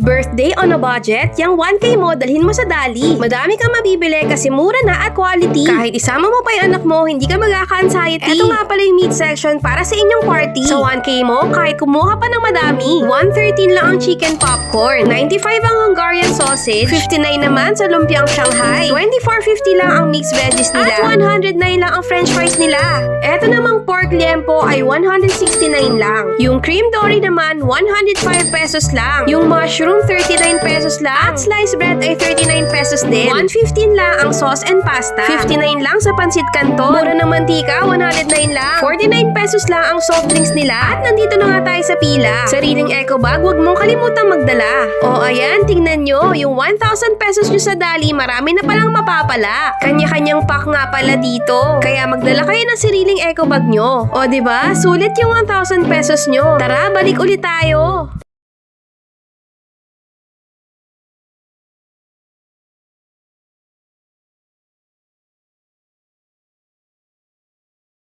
Birthday on a budget, yung 1K mo dalhin mo sa Dali. Madami kang mabibili kasi mura na at quality. Kahit isama mo pa yung anak mo, hindi ka magkaka-anxiety. Eto nga pala yung meat section para sa inyong party. Sa 1K mo, kahit kumuha pa ng madami. 113 lang ang chicken popcorn, 95 ang Hungarian sausage, 59 naman sa lumpiang Shanghai, 24.50 lang ang mixed veggies nila, at 109 lang ang french fries nila. Eto namang pork liempo ay 169 lang. Yung cream dory naman, 105 pesos lang. Yung mushroom, 39 pesos lang. At sliced bread ay 39 pesos din. 115 lang ang sauce and pasta. 59 lang sa pansit canton. Mura ng mantika, 109 lang. 49 pesos lang ang soft drinks nila. At nandito na nga tayo sa pila. Sariling eco bag, huwag mong kalimutang magdala. O ayan, tingnan nyo. Yung 1,000 pesos nyo sa Dali, marami na palang mapapala. Kanya-kanyang pack nga pala dito. Kaya magdala kayo ng sariling eco bag nyo. O diba? Sulit yung 1,000 pesos nyo. Tara, balik ulit tayo.